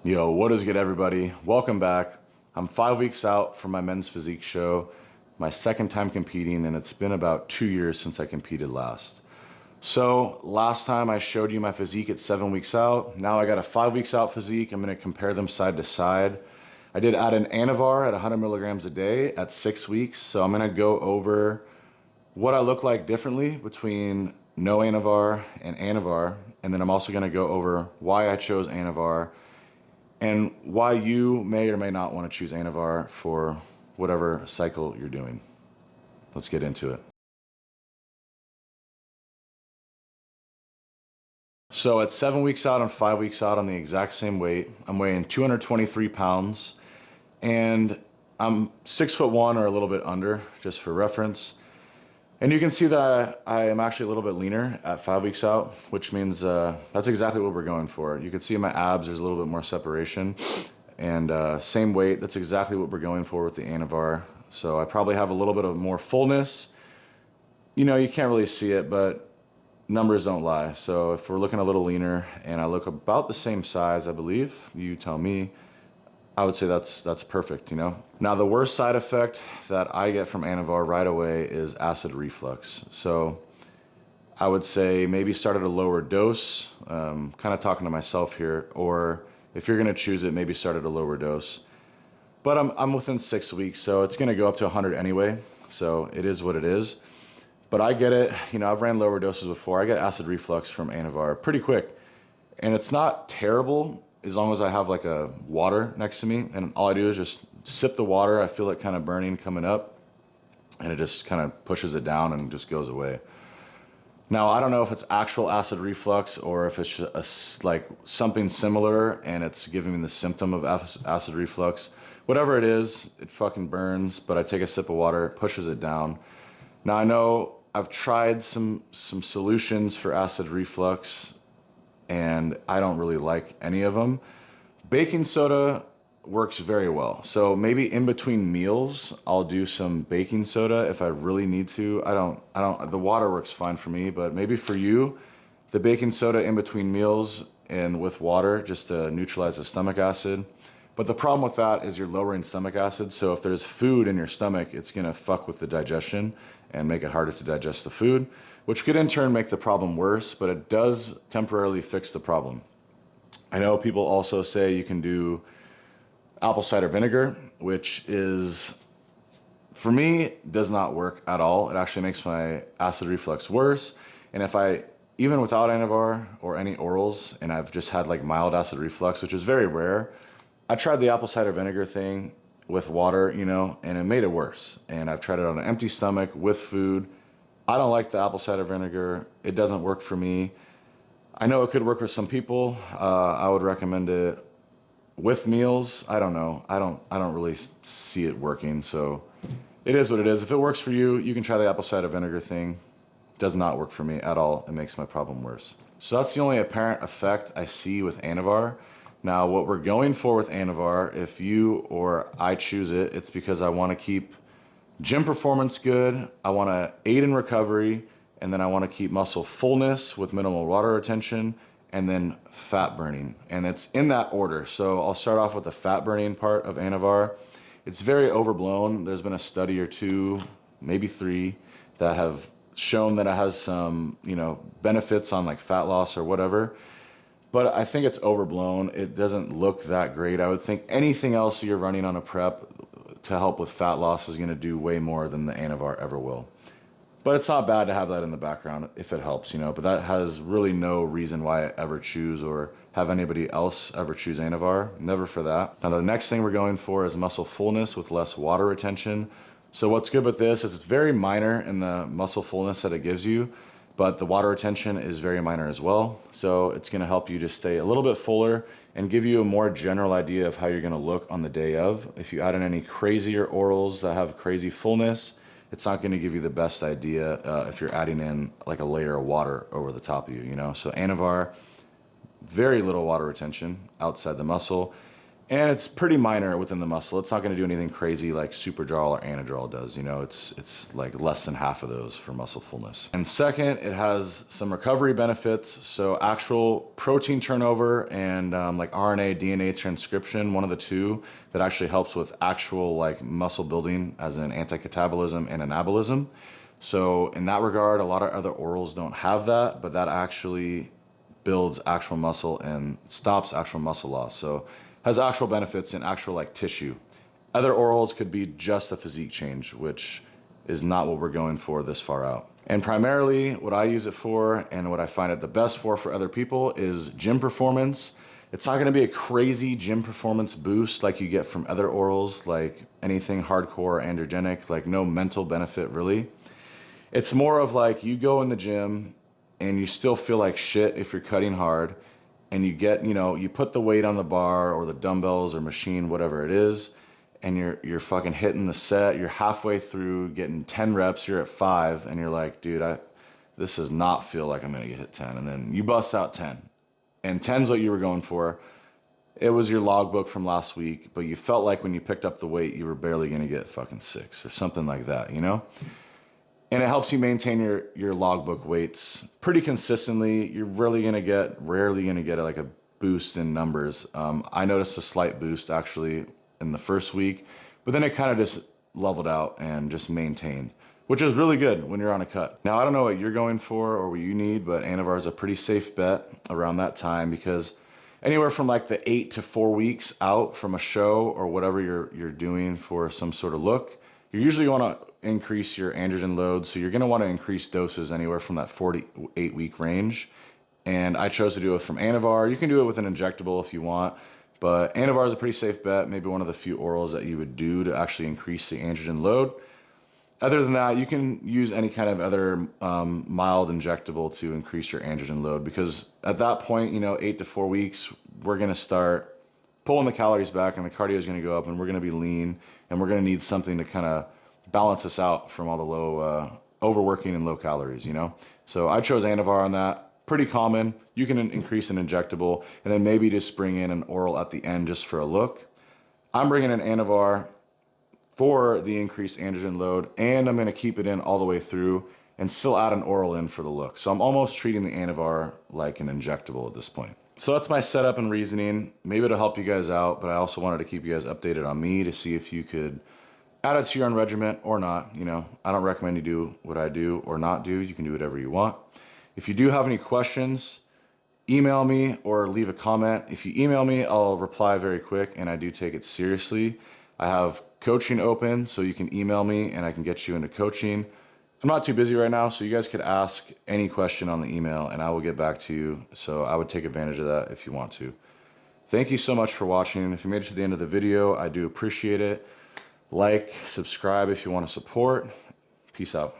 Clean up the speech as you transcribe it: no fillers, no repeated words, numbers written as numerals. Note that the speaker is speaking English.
Yo, what is good, everybody? Welcome back. I'm 5 weeks out from my men's physique show, my second time competing, and it's been about 2 years since I competed last. So last time I showed you my physique at 7 weeks out. Now I got a 5 weeks out physique. I'm gonna compare them side to side. I did add an Anavar at 100 milligrams a day at 6 weeks. So I'm gonna go over what I look like differently between no Anavar and Anavar. And then I'm also gonna go over why I chose Anavar and why you may or may not want to choose Anavar for whatever cycle you're doing. Let's get into it. So at 7 weeks out and 5 weeks out, I'm the exact same weight. I'm weighing 223 pounds and I'm 6'1" or a little bit under, just for reference. And you can see that I am actually a little bit leaner at 5 weeks out, which means that's exactly what we're going for. You can see in my abs, there's a little bit more separation. And same weight, that's exactly what we're going for with the Anavar. So I probably have a little bit of more fullness. You know, you can't really see it, but numbers don't lie. So if we're looking a little leaner and I look about the same size, I believe, you tell me, I would say that's perfect, you know? Now the worst side effect that I get from Anavar right away is acid reflux. So I would say maybe start at a lower dose, kind of talking to myself here, or if you're gonna choose it, maybe start at a lower dose. But I'm within 6 weeks, so it's gonna go up to 100 anyway. So it is what it is. But I get it, you know, I've ran lower doses before. I get acid reflux from Anavar pretty quick. And it's not terrible as long as I have like a water next to me and all I do is just sip the water. I feel it kind of burning coming up and it just kind of pushes it down and just goes away. Now, I don't know if it's actual acid reflux or if it's just like something similar and it's giving me the symptom of acid reflux. Whatever it is, it fucking burns, but I take a sip of water, it pushes it down. Now, I know I've tried some solutions for acid reflux and I don't really like any of them. Baking soda works very well. So maybe in between meals, I'll do some baking soda if I really need to. The water works fine for me, but maybe for you, the baking soda in between meals and with water just to neutralize the stomach acid. But the problem with that is you're lowering stomach acid. So if there's food in your stomach, it's gonna fuck with the digestion and make it harder to digest the food, which could in turn make the problem worse, but it does temporarily fix the problem. I know people also say you can do apple cider vinegar, which is, for me, does not work at all. It actually makes my acid reflux worse. And if even without Anavar or any orals, and I've just had like mild acid reflux, which is very rare, I tried the apple cider vinegar thing with water, you know, and it made it worse. And I've tried it on an empty stomach with food. I don't like the apple cider vinegar. It doesn't work for me. I know it could work with some people. I would recommend it with meals. I don't know. I don't really see it working. So it is what it is. If it works for you, you can try the apple cider vinegar thing. It does not work for me at all. It makes my problem worse. So that's the only apparent effect I see with Anavar. Now, what we're going for with Anavar, if you or I choose it, it's because I want to keep gym performance good, I want to aid in recovery, and then I want to keep muscle fullness with minimal water retention, and then fat burning. And it's in that order. So I'll start off with the fat burning part of Anavar. It's very overblown. There's been a study or two, maybe three, that have shown that it has some, you know, benefits on like fat loss or whatever. But I think it's overblown. It doesn't look that great. I would think anything else you're running on a prep to help with fat loss is gonna do way more than the Anavar ever will. But it's not bad to have that in the background if it helps, you know, but that has really no reason why I ever choose or have anybody else ever choose Anavar, never for that. Now the next thing we're going for is muscle fullness with less water retention. So what's good with this is it's very minor in the muscle fullness that it gives you, but the water retention is very minor as well. So it's gonna help you just stay a little bit fuller and give you a more general idea of how you're gonna look on the day of. If you add in any crazier orals that have crazy fullness, it's not gonna give you the best idea if you're adding in like a layer of water over the top of you, you know? So Anavar, very little water retention outside the muscle. And it's pretty minor within the muscle. It's not going to do anything crazy like Superdrol or Anadrol does. You know, it's like less than half of those for muscle fullness. And second, it has some recovery benefits. So actual protein turnover and like RNA, DNA transcription, one of the two that actually helps with actual like muscle building as in anti-catabolism and anabolism. So in that regard, a lot of other orals don't have that, but that actually builds actual muscle and stops actual muscle loss. So has actual benefits in actual like tissue. Other orals could be just a physique change, which is not what we're going for this far out. And primarily what I use it for and what I find it the best for other people is gym performance. It's not gonna be a crazy gym performance boost like you get from other orals, like anything hardcore or androgenic, like no mental benefit really. It's more of like you go in the gym and you still feel like shit if you're cutting hard, and you get, you know, you put the weight on the bar or the dumbbells or machine, whatever it is, and you're fucking hitting the set, you're halfway through getting 10 reps, you're at 5, and you're like, dude, this does not feel like I'm gonna hit 10. And then you bust out 10. And 10's what you were going for. It was your logbook from last week, but you felt like when you picked up the weight, you were barely gonna get fucking 6 or something like that, you know? And it helps you maintain your logbook weights pretty consistently. You're rarely gonna get like a boost in numbers. I noticed a slight boost actually in the first week, but then it kind of just leveled out and just maintained, which is really good when you're on a cut. Now, I don't know what you're going for or what you need, but Anavar is a pretty safe bet around that time because anywhere from like the 8 to 4 weeks out from a show or whatever you're doing for some sort of look, you usually want to increase your androgen load. So you're going to want to increase doses anywhere from that 4 to 8 week range. And I chose to do it from Anavar. You can do it with an injectable if you want, but Anavar is a pretty safe bet. Maybe one of the few orals that you would do to actually increase the androgen load. Other than that, you can use any kind of other mild injectable to increase your androgen load, because at that point, you know, 8 to 4 weeks, we're going to start pulling the calories back and the cardio is going to go up and we're going to be lean and we're going to need something to kind of balance us out from all the low overworking and low calories, you know? So I chose Anavar on that. Pretty common. You can increase an injectable and then maybe just bring in an oral at the end just for a look. I'm bringing in Anavar for the increased androgen load, and I'm going to keep it in all the way through and still add an oral in for the look. So I'm almost treating the Anavar like an injectable at this point. So that's my setup and reasoning. Maybe it'll help you guys out, but I also wanted to keep you guys updated on me to see if you could add it to your own regimen or not. You know, I don't recommend you do what I do or not do. You can do whatever you want. If you do have any questions, email me or leave a comment. If you email me, I'll reply very quick, and I do take it seriously. I have coaching open, so you can email me and I can get you into coaching. I'm not too busy right now, so you guys could ask any question on the email and I will get back to you. So I would take advantage of that if you want to. Thank you so much for watching. If you made it to the end of the video, I do appreciate it. Like, subscribe if you want to support. Peace out.